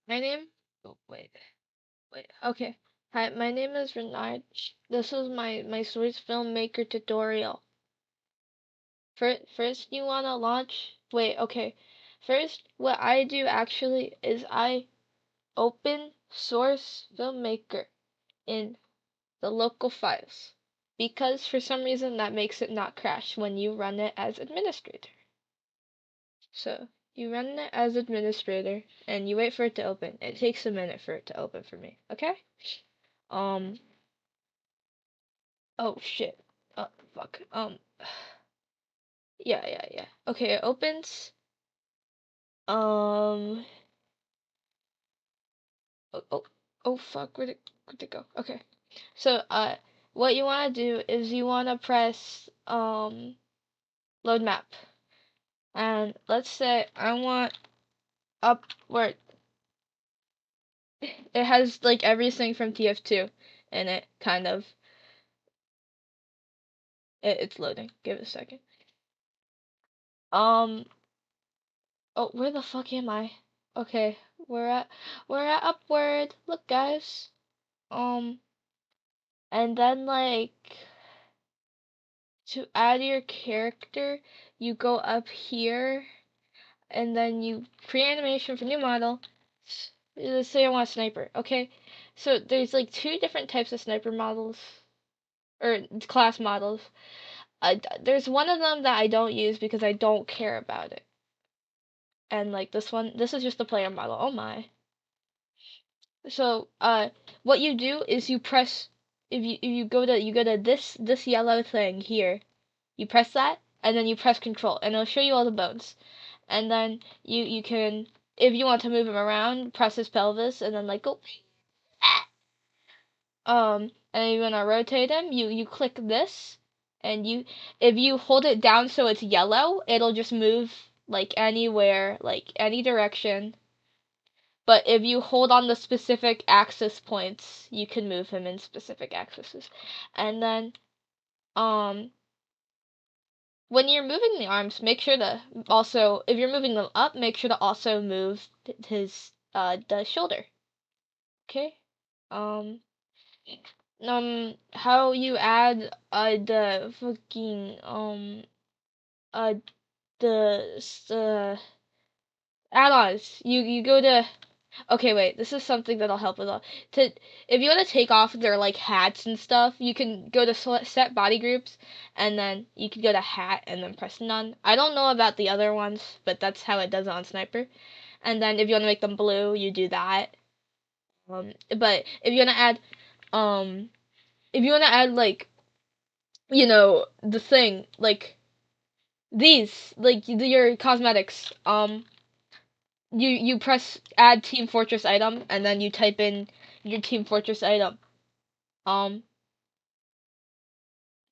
My name. Oh, wait. Okay. Hi, my name is Renard. This is my source filmmaker tutorial. First, you wanna launch. Wait. Okay. First, what I do actually is I open source filmmaker in the local files because for some reason that makes it not crash when you run it as administrator. So you run it as administrator and you wait for it to open. It takes a minute for it to open for me. Okay. Um. Oh shit. Fuck. Yeah. Okay, it opens. Um. Oh, fuck. Where'd it go? Okay. So, what you want to do is you want to press, load map. And let's say I want upward. It has, like, everything from TF2 in it, kind of. It's loading. Give it a second. Oh, where the fuck am I? Okay, we're at upward. Look, guys. And then, like, to add your character, you go up here, and then you create animation for new model. Let's say I want a sniper, okay? So there's like two different types of sniper models, or class models. There's one of them that I don't use because I don't care about it. And like this is just a player model. Oh my. So, what you do is you press, if you go to this yellow thing here, you press that, and then you press control, and it'll show you all the bones. And then you can, if you want to move him around, press his pelvis, and then like go, and you wanna rotate him, you click this, and if you hold it down so it's yellow, it'll just move like anywhere, like any direction. But if you hold on the specific axis points, you can move him in specific axes. And then, when you're moving the arms, make sure to also, if you're moving them up, make sure to also move his, the shoulder. Okay? Um, how you add, the fucking, uh, the add-ons. You go to, okay, wait. This is something that'll help with all. If you want to take off their like hats and stuff, you can go to set body groups, and then you can go to hat and then press none. I don't know about the other ones, but that's how it does it on Sniper. And then if you want to make them blue, you do that. But um, if you want to add like, the thing like these like your cosmetics, you press add Team Fortress item, and then you type in your Team Fortress item. Um,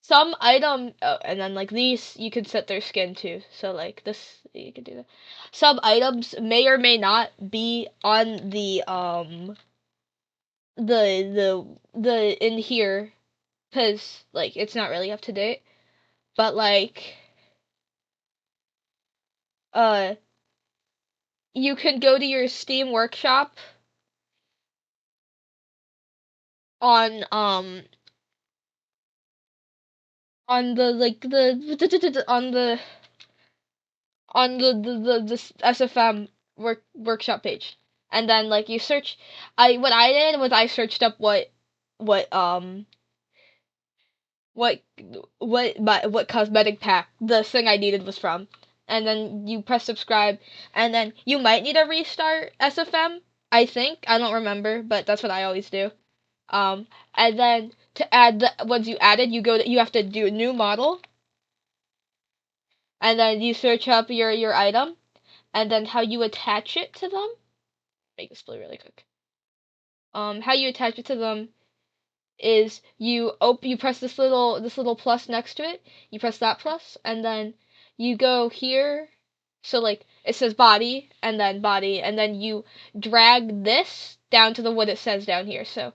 some item, and then like these, you can set their skin too. So like this, you can do that. Some items may or may not be on the in here, cause like it's not really up to date. But like, uh, you can go to your Steam Workshop on on the like the on the SFM workshop page, and then like you search. What I did was I searched up what um what what cosmetic pack the thing I needed was from, and then you press subscribe, and then you might need a restart SFM. I think I don't remember, but that's what I always do. And then to add once you added, you have to do a new model, and then you search up your item, and then how you attach it to them. Make this blue really quick. How you attach it to them is you press this little plus next to it. You press that plus, and then you go here. So like it says body, and then you drag this down to the what it says down here. So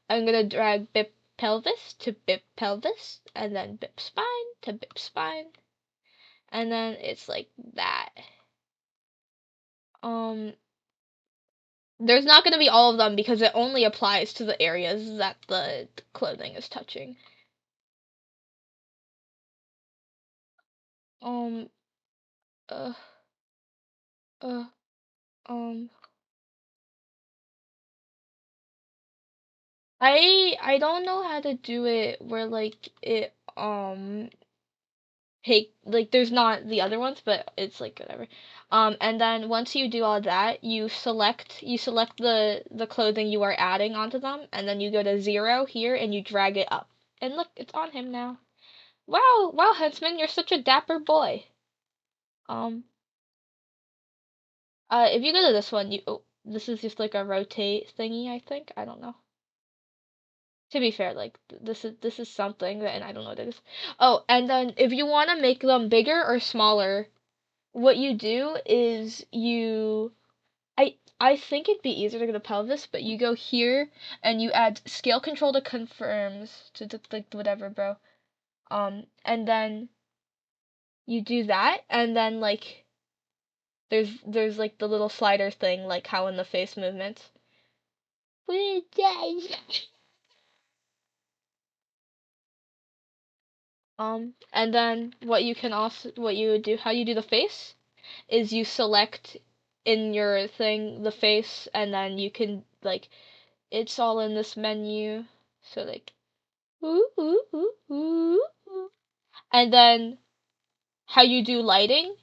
I'm gonna drag bip pelvis to bip pelvis, and then bip spine to bip spine, and then it's like that. Um, There's not going to be all of them because it only applies to the areas that the clothing is touching. Um, uh, uh, um, I don't know how to do it where like it take like there's not the other ones, but it's like whatever. And then once you do all that, you select the clothing you are adding onto them, and then you go to 0 here and you drag it up. And look, it's on him now. Wow, wow, Huntsman, you're such a dapper boy. Um, if you go to this one, this is just like a rotate thingy, I think. I don't know. To be fair, like this is something that, and I don't know what it is. Oh, and then if you want to make them bigger or smaller, what you do is I think it'd be easier to go to pelvis, but you go here and you add scale control to confirms to like whatever, bro. And then you do that, and then like there's like the little slider thing, like how in the face movement. And then what you would do, how you do the face is you select in your thing the face, and then you can like it's all in this menu. So like ooh, ooh, ooh, ooh, ooh. And then how you do lighting.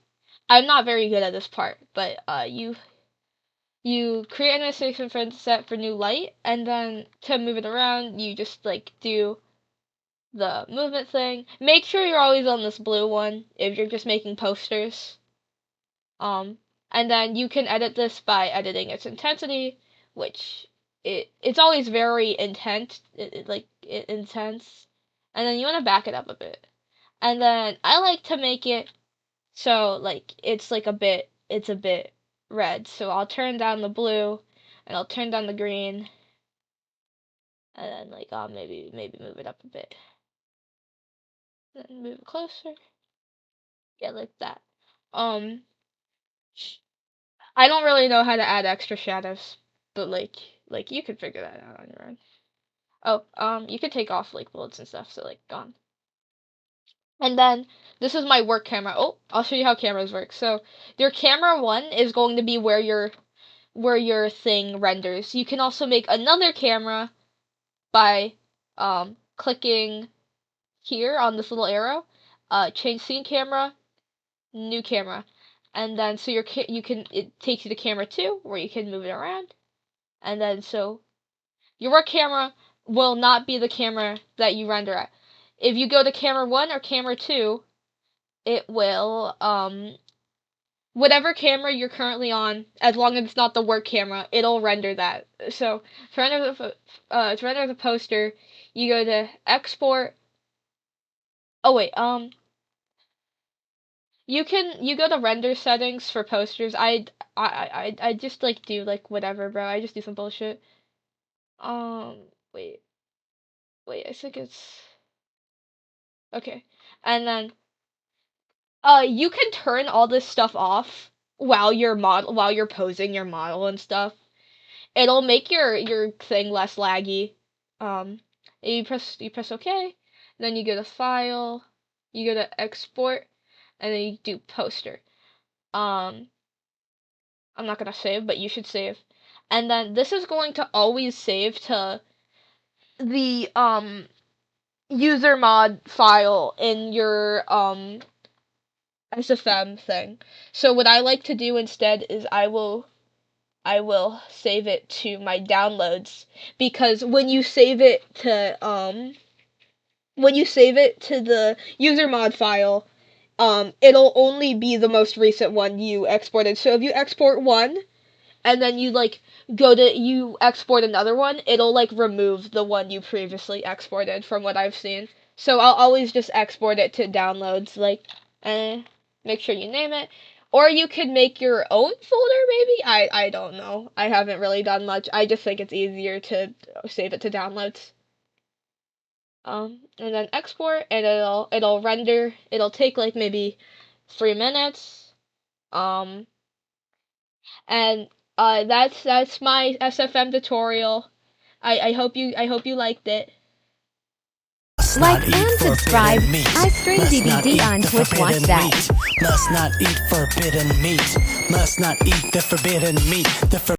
I'm not very good at this part, but you create an animation for set for new light, and then to move it around, you just like do the movement thing. Make sure you're always on this blue one if you're just making posters. Um, and then you can edit this by editing its intensity, which it's always very intense. And then you want to back it up a bit. And then I like to make it so like it's a bit red. So I'll turn down the blue and I'll turn down the green, and then like I'll maybe move it up a bit. Then move it closer. Yeah, like that. Um I don't really know how to add extra shadows, but like you could figure that out on your own. Oh, you could take off like bullets and stuff, so like gone. And then this is my work camera. Oh, I'll show you how cameras work. So your camera 1 is going to be where your thing renders. You can also make another camera by clicking here on this little arrow, change scene camera, new camera, and then so it takes you to camera 2 where you can move it around, and then so your work camera will not be the camera that you render at. If you go to camera 1 or camera 2, it will whatever camera you're currently on, as long as it's not the work camera, it'll render that. So to render the poster, you go to export. Oh wait, you go to render settings for posters. I just like do like whatever, bro. I just do some bullshit. Wait, I think it's okay. And then you can turn all this stuff off while you're posing your model and stuff. It'll make your thing less laggy. Um, you press OK, then you go to File, you go to Export, and then you do Poster. Um, I'm not gonna save, but you should save. And then this is going to always save to the user mod file in your SFM thing. So what I like to do instead is I will save it to my downloads, because when you save it to the user mod file, it'll only be the most recent one you exported. So if you export one and then you like you export another one, it'll like remove the one you previously exported from what I've seen. So I'll always just export it to downloads, like make sure you name it. Or you could make your own folder, maybe? I don't know. I haven't really done much. I just think it's easier to save it to downloads. And then export, and it'll render. It'll take like maybe 3 minutes. Um, and That's my SFM tutorial. I hope you liked it. Like and subscribe. I stream DVD on Twitch. Watch that. Must not eat forbidden meat. Must not eat the forbidden meat.